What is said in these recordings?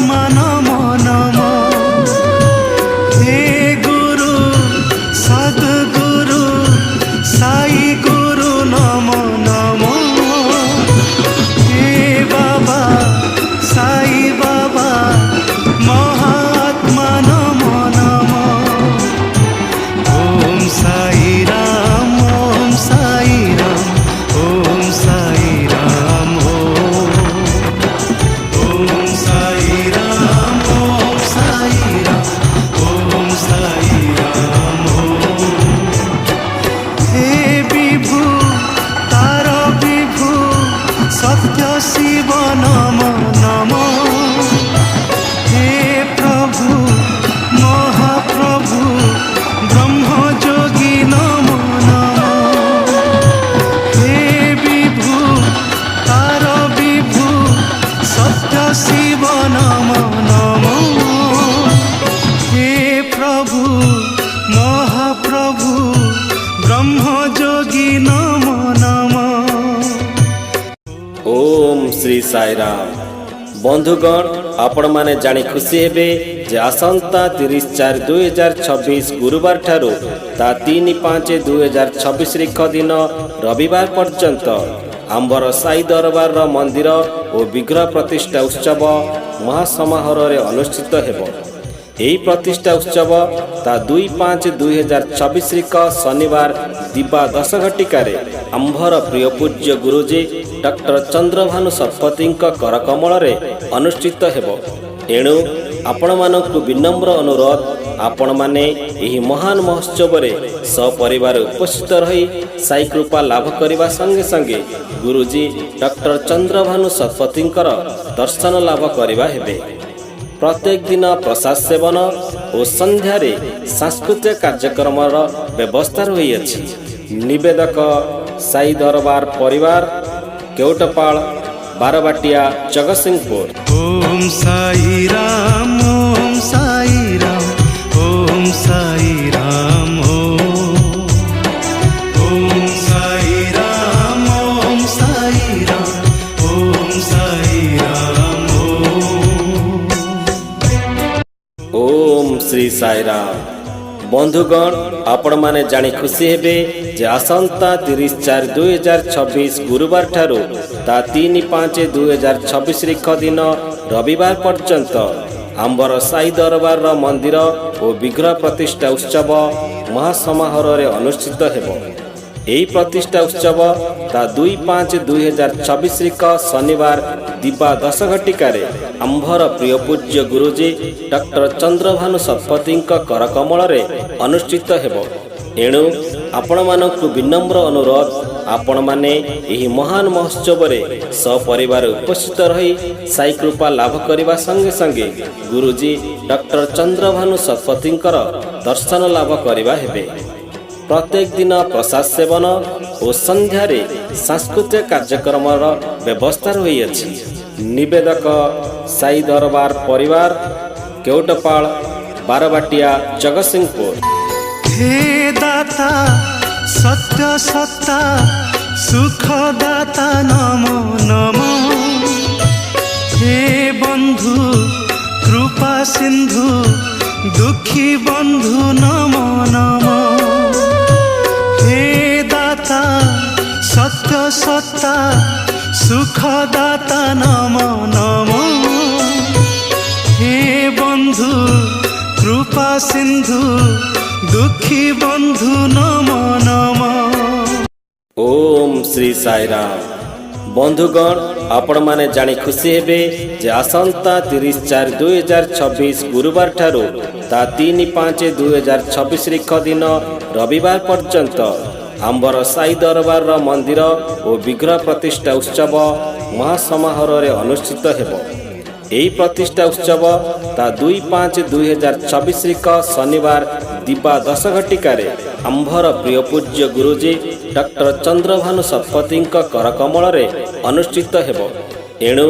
महात्मा नमो नमो। हे गुरु सद्गुरु साई गुरु नमो नमो। हे बाबा साई बाबा महात्मा नमो नमो। ओम साई राम ओम साई राम ओम साई राम ओम साई राम ओम साई राम ओम साई राम। हे विभु तार विभु सत्य शिव नमो नमो। हे प्रभु महाप्रभु ब्रह्म जोगी नमो नमो। हे विभु तार विभु सत्य शिव नमो नमो। हे प्रभु महाप्रभु ब्रह्म जोगी नमो नमो। ओम श्री साई राम। बंधुगण आपण माने जानी खुशी हेबे जे आसंता 30/4/2026 गुरुवार ठारू ता 3/5/2026 तारीख दिन रविवार पर्यंत आंबर साई दरबार मंदिर और विग्रह प्रतिष्ठा उत्सव महासमारोह रे अनुष्ठित हेबो। यही प्रतिष्ठा उत्सव ता 2/5/2026 तारीख शनिवार दिबा 10 घटिकार आंभर प्रिय पूज्य गुरुजी डॉक्टर चंद्रभानु शतपथी करकमल अनुष्ठित हेबो। एणु आपण मानकु विनम्र अनुरोध आपण माने एही महान महोत्सव रे सपरिवार उपस्थित रही साई कृपा लाभ करने संगे संगे गुरुजी डॉक्टर चंद्रभानु शतपथी दर्शन लाभ करवा हेबे। प्रत्येक दिन प्रसाद सेवन और संध्यार सांस्कृतिक कार्यक्रम व्यवस्था रही अछि। निवेदक साई दरबार परिवार केवटपाल बारबाटिया जगतसिंहपुर। ओम साई राम ओम साई राम ओम साई राम ओम साई राम ओम साई राम ओम साई राम ओम श्री साई राम। बंधुगण आपण माने जानी खुशी हेबे जे आसंता 30/4/2026 गुरुवार ठारू ता 3/5/2026 तारीख दिन रविवार पर्यंत आंबर साई दरबार मंदिर और विग्रह प्रतिष्ठा उत्सव महासमारोह रे अनुष्ठित हेबो। यही प्रतिष्ठा उत्सव ता 2/5/2026 तारीख शनिवार दिबा 10 घटिकार आंभर प्रिय पूज्य गुरुजी डॉक्टर चंद्रभानु शतपथी करकमल अनुष्ठित हेबो। एणु आपण मानकु विनम्र अनुरोध आपण माने एही महान महोत्सव रे सपरिवार उपस्थित रही साई कृपा लाभ करने संगे संगे गुरुजी डॉक्टर चंद्रभानु शतपथी दर्शन लाभ करवा हेबे। प्रत्येक दिन प्रसाद सेवन और संध्यार सांस्कृतिक कार्यक्रम व्यवस्था रही अछि। निवेदक साई दरबार परिवार केवटपाल बारबाटिया जगतसिंहपुर। हे दाता सत्य सत्ता सुखदाता नमो नमो। हे बंधु कृपा सिंधु दुखी बंधु नमो नमो। हे दाता सत्य सत्ता सुखदाता नमो नमो। हे बंधु कृपा सिंधु दुखी बंधु नमो नमो। ओम श्री साई राम। बंधुगण आपण माने जानी खुशी हेबे जे आसंता 30/4/2026 गुरुवार ठारू ता 3/5/2026 तारीख दिन रविवार पर्यंत आंबर साई दरबार मंदिर और विग्रह प्रतिष्ठा उत्सव महासमारोह रे अनुष्ठित हेबो। यही प्रतिष्ठा उत्सव ता 2/5/2026 तारीख शनिवार दिबा 10 घटिकार आंभर प्रिय पूज्य गुरुजी डॉक्टर चंद्रभानु शतपथी करकमल अनुष्ठित हेबो। एणु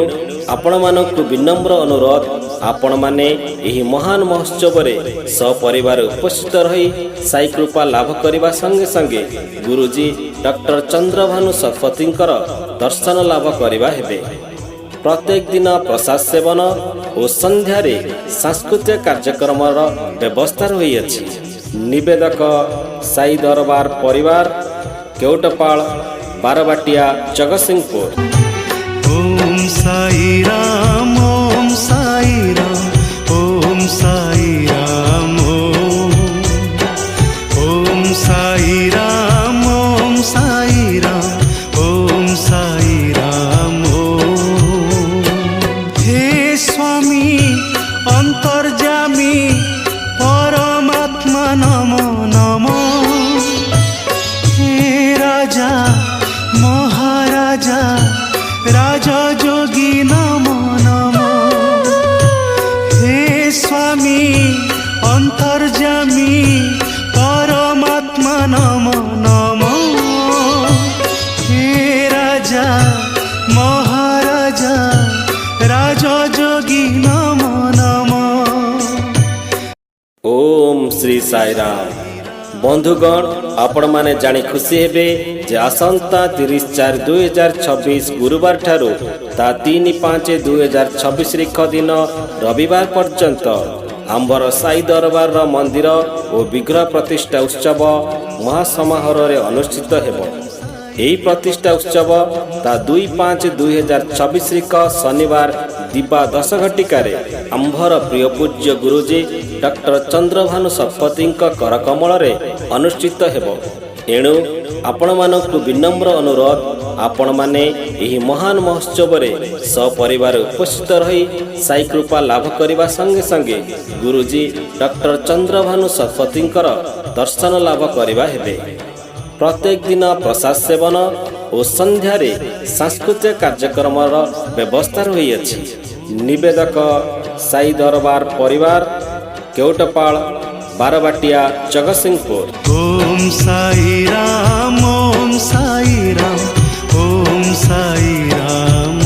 आपण मानकु विनम्र अनुरोध आपण माने एही महान महोत्सव रे सपरिवार उपस्थित रही साई कृपा लाभ करने संगे संगे गुरुजी डॉक्टर चंद्रभानु शतपथी दर्शन लाभ करवा हेबे। ପ୍ରତ୍ୟେକ ଦିନ ପ୍ରସାଦ ସେବନ ଓ ସନ୍ଧ୍ୟାରେ ସାଂସ୍କୃତିକ କାର୍ଯ୍ୟକ୍ରମର ବ୍ୟବସ୍ଥା ରହିଅଛି। ନିବେଦକ ସାଇ ଦରବାର ପରିବାର, କେଉଟପାଳ, ବାରବାଟିଆ, ଜଗତସିଂହପୁର। ओम साई राम, ओम साई राम, ओम साई राम, ओम साई राम, ओम साई राम, ओम साई राम। हे स्वामी अंतर्जामी परमात्मा नमो नमो। हे राजा महाराजा राजा जोगी नमो नमो। हे स्वामी अंतर्जामी परमात्मा नमो नमो। हे राजा महाराजा राजा जोगी नमो नमो। ओम श्री साई राम। बंधुगण, आपण माने जानी खुशी हेबे जे आसंता 30/4/2026 गुरुवार ठारू ता 3/5/2026 तारीख दिन रविवार पर्यंत आंबर साई दरबार मंदिर और विग्रह प्रतिष्ठा उत्सव महासमारोह अनुष्ठित हेबो। यही प्रतिष्ठा उत्सव ता 2/5/2026 तारीख शनिवार दिबा 10 घटिकार आंभर प्रिय पूज्य गुरुजी डॉक्टर चंद्रभानु शतपथी कर कमल अनुष्ठित हेबो। एणु आपण मानकु विनम्र अनुरोध, आपण माने एही महान महोत्सव रे सपरिवार उपस्थित रही साई कृपा लाभ करने संगे संगे गुरुजी डॉक्टर चंद्रभानु शतपथी दर्शन लाभ करने हेबे। प्रत्येक दिन प्रसाद सेवन और संध्यारे सांस्कृतिक कार्यक्रम व्यवस्था रही। निवेदक साई दरबार परिवार, केउटपाल, बारबाटिया, जगतसिंहपुर। ओम साई राम, ओम साई राम, ओम साई राम,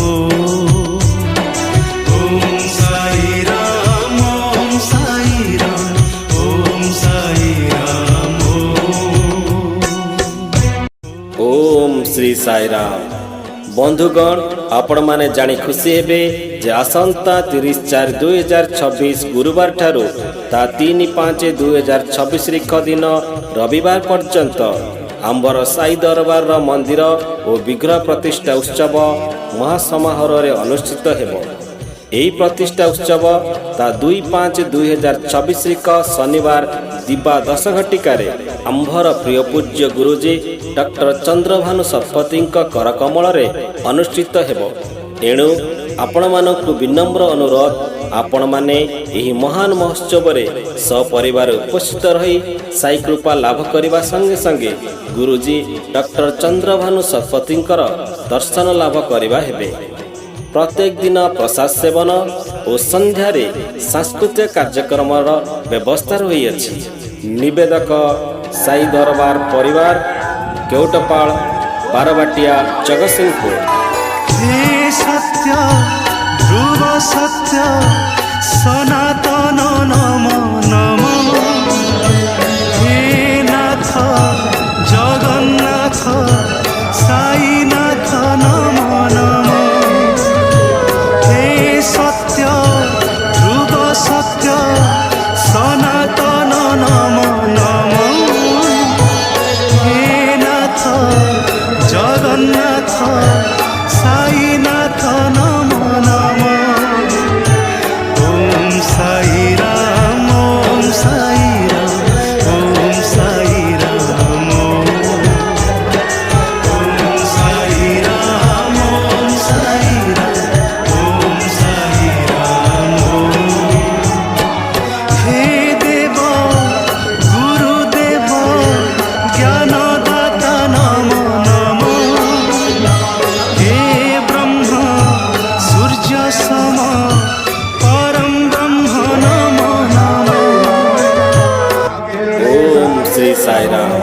ओम साई राम, ओम साई राम, ओम साई राम। ओम श्री साई राम। बंधुगण, आपण माने जानी खुशी हेबे जे आसंता 30/4/2026 गुरुवार ठारू ता 3/5/2026 तारीख दिन रविवार पर्यंत आंबर साई दरबार मंदिर और विग्रह प्रतिष्ठा उत्सव महासमारोह अनुष्ठित हेबो। यही प्रतिष्ठा उत्सव ता 2/5/2026 तारीख शनिवार दिबा 10 घटिकार आंभर प्रिय पूज्य गुरुजी डॉक्टर चंद्रभानु शतपथी कर कमल अनुष्ठित हेबो। एणु आपण मानकु विनम्र अनुरोध, आपण माने एही महान महोत्सव रे सपरिवार उपस्थित रही साई कृपा लाभ करने संगे संगे गुरुजी डॉक्टर चंद्रभानु शतपथी दर्शन लाभ करने हेबे। प्रत्येक दिन प्रसाद सेवन और संध्यारे सांस्कृतिक कार्यक्रम व्यवस्था रही। निवेदक साई दरबार परिवार, केउटपाल, बारबाटिया, जगतसिंहपुर। हे सत्य ध्रुव सत्य सनातन नमो नमो। हे नाथ जगन्नाथ साईनाथ नमो नमो। हे सत्य ध्रुव सत्य सनातन नमो नमो। हे नाथ जगन्नाथ साईनाथ नमो नमो। ओम साई राम, ओम साई राम, ओम साई राम, ओम साई राम, ओम साई राम, ओम साई राम। हे देव गुरुदेव ज्ञानदाता नमो नमो। हे ब्रह्म सूर्य सम परम ब्रह्म नमो नमो। ओम श्री साई राम।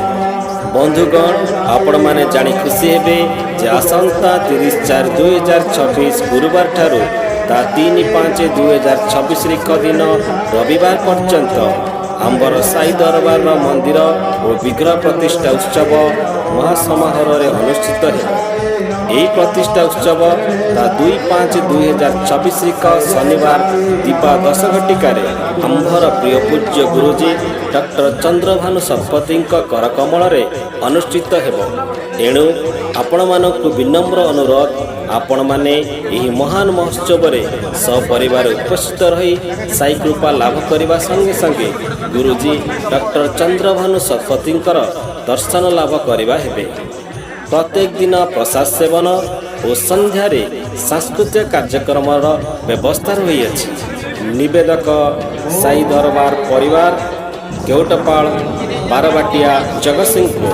बंधुगण, आपण माने जानी खुशी हेबे जे आसंता 30/4/2026 गुरुवार ठारू ता 3/5/2026 तारीख दिन रविवार पर्यंत आंबर साई दरबार मंदिर और विग्रह प्रतिष्ठा उत्सव महासमारोह अनुष्ठित हेबो। ଏହି ପ୍ରତିଷ୍ଠା ଉତ୍ସବ ତା 2/5/2024 ଶନିବାର ଦିବା 10 ଘଟିକାରେ ଆମ୍ଭର ପ୍ରିୟ ପୂଜ୍ୟ ଗୁରୁଜୀ ଡକ୍ଟର ଚନ୍ଦ୍ରଭାନୁ ଶତପଥୀଙ୍କ କରକମଳରେ ଅନୁଷ୍ଠିତ ହେବ। ଏଣୁ ଆପଣମାନଙ୍କୁ ବିନମ୍ର ଅନୁରୋଧ, ଆପଣମାନେ ଏହି ମହାନ ମହୋତ୍ସବରେ ସପରିବାର ଉପସ୍ଥିତ ରହି ସାଇ କୃପା ଲାଭ କରିବା ସଙ୍ଗେ ସଙ୍ଗେ ଗୁରୁଜୀ ଡକ୍ଟର ଚନ୍ଦ୍ରଭାନୁ ଶତପଥୀଙ୍କର ଦର୍ଶନ ଲାଭ କରିବା ହେବେ। ପ୍ରତ୍ୟେକ ଦିନ ପ୍ରସାଦ ସେବନ ଓ ସନ୍ଧ୍ୟାରେ ସାଂସ୍କୃତିକ କାର୍ଯ୍ୟକ୍ରମର ବ୍ୟବସ୍ଥା ରହିଅଛି। ନିବେଦକ ସାଇ ଦରବାର ପରିବାର, କେଉଟପାଳ, ବାରବାଟିଆ, ଜଗତସିଂହପୁର।